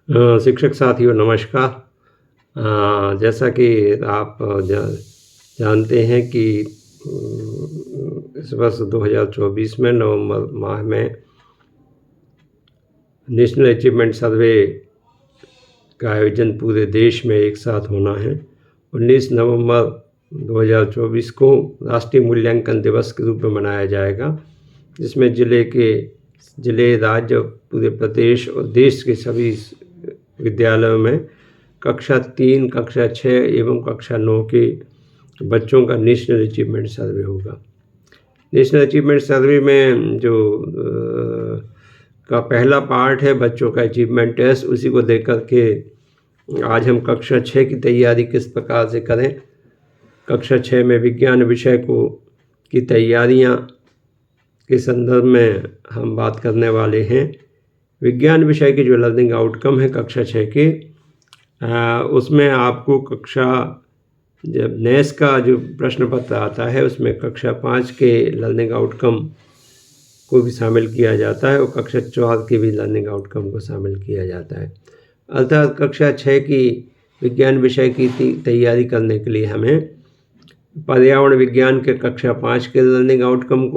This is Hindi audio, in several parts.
शिक्षक साथियों नमस्कार। जैसा कि आप जानते हैं कि इस वर्ष 2024 में नवंबर माह में नेशनल अचीवमेंट सर्वे का आयोजन पूरे देश में एक साथ होना है। 19 नवंबर 2024 को राष्ट्रीय मूल्यांकन दिवस के रूप में मनाया जाएगा, जिसमें जिले, राज्य, पूरे प्रदेश और देश के सभी विद्यालयों में कक्षा 3, कक्षा 6 एवं कक्षा 9 के बच्चों का नेशनल अचीवमेंट सर्वे होगा। नेशनल अचीवमेंट सर्वे में जो का पहला पार्ट है बच्चों का अचीवमेंट टेस्ट, उसी को देख कर के आज हम कक्षा 6 की तैयारी किस प्रकार से करें, कक्षा 6 में विज्ञान विषय की तैयारियां के संदर्भ में हम बात करने वाले हैं। विज्ञान विषय के जो लर्निंग आउटकम है कक्षा 6 के, उसमें आपको जब नेस का जो प्रश्न पत्र आता है उसमें कक्षा 5 के लर्निंग आउटकम को भी शामिल किया जाता है और कक्षा 4 के भी लर्निंग आउटकम को शामिल किया जाता है। अर्थात कक्षा 6 की विज्ञान विषय की तैयारी करने के लिए हमें पर्यावरण विज्ञान के कक्षा 5 के लर्निंग आउटकम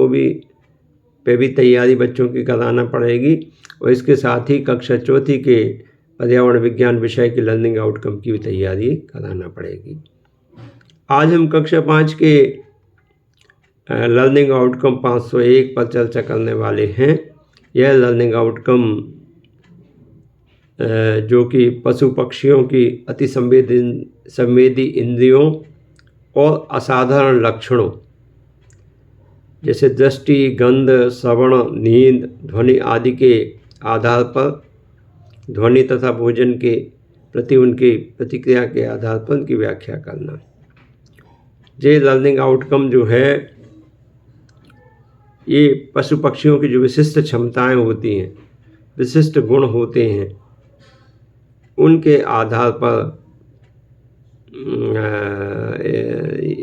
पे भी तैयारी बच्चों की कराना पड़ेगी और इसके साथ ही कक्षा 4 के पर्यावरण विज्ञान विषय के लर्निंग आउटकम की भी तैयारी कराना पड़ेगी। आज हम कक्षा 5 के लर्निंग आउटकम 501 पर चर्चा करने वाले हैं। यह लर्निंग आउटकम जो कि पशु पक्षियों की अति संवेदी इंद्रियों और असाधारण लक्षणों जैसे दृष्टि, गंध, श्रवण, नींद, ध्वनि आदि के आधार पर ध्वनि तथा भोजन के प्रति उनकी प्रतिक्रिया के आधार पर उनकी व्याख्या करना। ये लर्निंग आउटकम जो है ये पशु पक्षियों की जो विशिष्ट क्षमताएं होती हैं, विशिष्ट गुण होते हैं, उनके आधार पर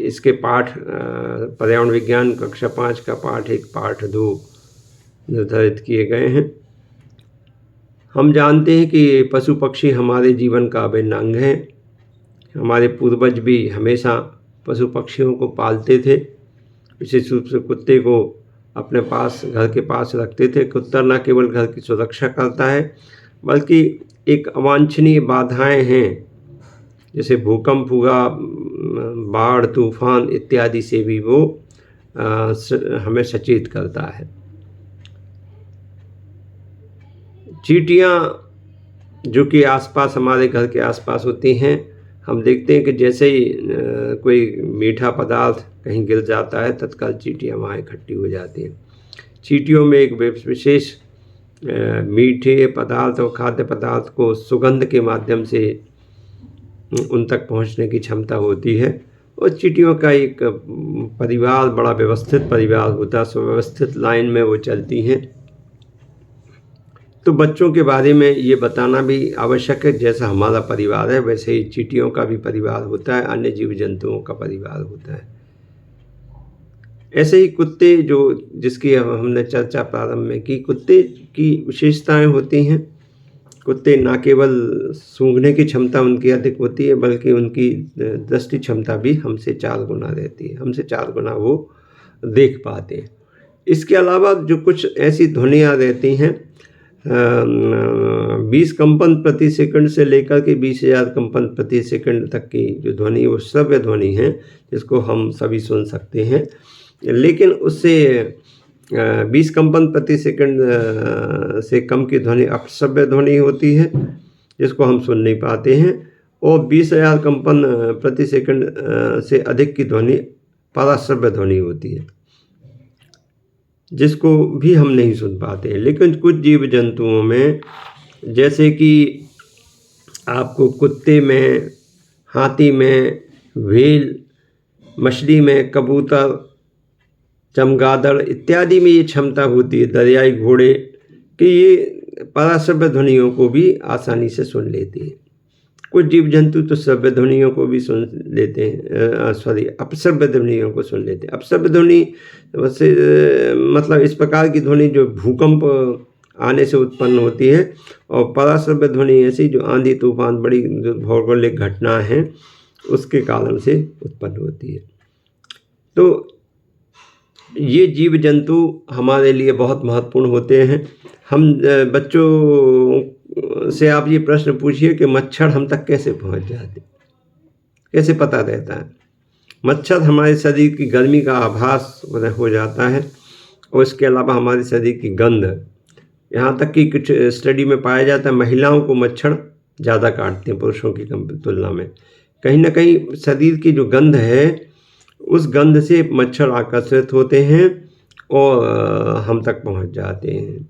इसके पाठ पर्यावरण विज्ञान कक्षा 5 का पाठ 1, पाठ 2 निर्धारित किए गए हैं। हम जानते हैं कि पशु पक्षी हमारे जीवन का अभिन्न अंग है। हमारे पूर्वज भी हमेशा पशु पक्षियों को पालते थे, विशेष रूप से कुत्ते को अपने पास घर के पास रखते थे। कुत्ता न केवल घर की सुरक्षा करता है बल्कि एक अवांछनीय बाधाएं हैं जैसे भूकंप हुआ, बाढ़, तूफान इत्यादि से भी वो हमें सचेत करता है। चींटियाँ जो कि आसपास हमारे घर के आसपास होती हैं, हम देखते हैं कि जैसे ही कोई मीठा पदार्थ कहीं गिर जाता है तत्काल चींटियाँ वहाँ इकट्ठी हो जाती हैं। चींटियों में एक विशेष मीठे पदार्थ और खाद्य पदार्थ को सुगंध के माध्यम से उन तक पहुंचने की क्षमता होती है और चींटियों का एक परिवार, बड़ा व्यवस्थित परिवार होता है, सुव्यवस्थित लाइन में वो चलती हैं। तो बच्चों के बारे में ये बताना भी आवश्यक है, जैसा हमारा परिवार है वैसे ही चींटियों का भी परिवार होता है, अन्य जीव जंतुओं का परिवार होता है। ऐसे ही कुत्ते जिसकी हमने चर्चा प्रारंभ में की, कुत्ते की विशेषताएं होती हैं। कुत्ते न केवल सूंघने की क्षमता उनकी अधिक होती है बल्कि उनकी दृष्टि क्षमता भी हमसे 4 गुना रहती है, हमसे 4 गुना वो देख पाते हैं। इसके अलावा जो कुछ ऐसी ध्वनियाँ रहती हैं 20 कंपन प्रति सेकंड से लेकर के 20,000 कंपन प्रति सेकंड तक की जो ध्वनि, वो श्रव्य ध्वनि है जिसको हम सभी सुन सकते हैं। लेकिन उससे 20 कंपन प्रति सेकंड से कम की ध्वनि अपश्रव्य ध्वनि होती है जिसको हम सुन नहीं पाते हैं, और 20,000 कंपन प्रति सेकंड से अधिक की ध्वनि पराश्रव्य ध्वनि होती है जिसको भी हम नहीं सुन पाते हैं। लेकिन कुछ जीव जंतुओं में, जैसे कि आपको कुत्ते में, हाथी में, व्हेल, मछली में, कबूतर, चमगादड़ इत्यादि में ये क्षमता होती है, दरियाई घोड़े, कि ये पराश्रव्य ध्वनियों को भी आसानी से सुन लेते हैं। कुछ जीव जंतु तो श्रव्य ध्वनियों को भी सुन लेते हैं, अपश्रव्य ध्वनियों को सुन लेते हैं। अपश्रव्य ध्वनि से मतलब इस प्रकार की ध्वनि जो भूकंप आने से उत्पन्न होती है। और पराश्रव्य ध्वनि ऐसी जो आंधी तूफान बड़ी जो भौगोलिक घटना है उसके कारण से उत्पन्न होती है। तो ये जीव जंतु हमारे लिए बहुत महत्वपूर्ण होते हैं। हम बच्चों से आप ये प्रश्न पूछिए कि मच्छर हम तक कैसे पहुंच जाते, कैसे पता रहता है। मच्छर हमारे शरीर की गर्मी का आभास हो जाता है और इसके अलावा हमारे शरीर की गंध, यहाँ तक कि कुछ स्टडी में पाया जाता है महिलाओं को मच्छर ज़्यादा काटते हैं पुरुषों की तुलना में। कहीं ना कहीं शरीर की जो गंध है उस गंध से मच्छर आकर्षित होते हैं और हम तक पहुंच जाते हैं।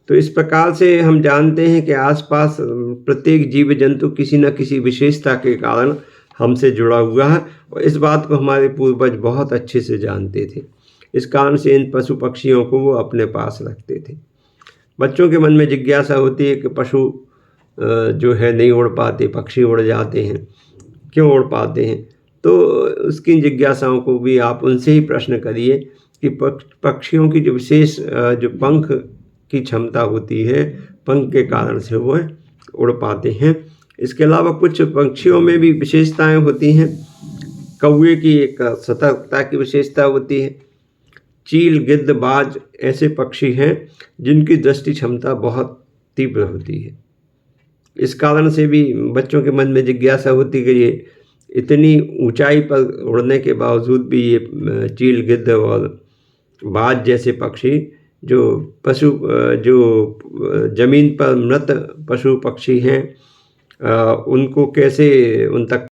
तो इस प्रकार से हम जानते हैं कि आसपास प्रत्येक जीव जंतु किसी न किसी विशेषता के कारण हमसे जुड़ा हुआ है और इस बात को हमारे पूर्वज बहुत अच्छे से जानते थे। इस कारण से इन पशु पक्षियों को वो अपने पास रखते थे। बच्चों के मन में जिज्ञासा होती है कि पशु जो है नहीं उड़ पाते, पक्षी उड़ जाते हैं, क्यों उड़ पाते हैं? तो उसकी जिज्ञासाओं को भी आप उनसे ही प्रश्न करिए कि पक्षियों की जो विशेष जो पंख की क्षमता होती है, पंख के कारण से वो उड़ पाते हैं। इसके अलावा कुछ पक्षियों में भी विशेषताएं होती हैं। कौवे की एक सतर्कता की विशेषता होती है। चील, गिद्ध, बाज ऐसे पक्षी हैं जिनकी दृष्टि क्षमता बहुत तीव्र होती है। इस कारण से भी बच्चों के मन में जिज्ञासा होती है कि ये इतनी ऊंचाई पर उड़ने के बावजूद भी ये चील, गिद्ध और बाज जैसे पक्षी जो ज़मीन पर मृत पशु पक्षी हैं उनको कैसे उन तक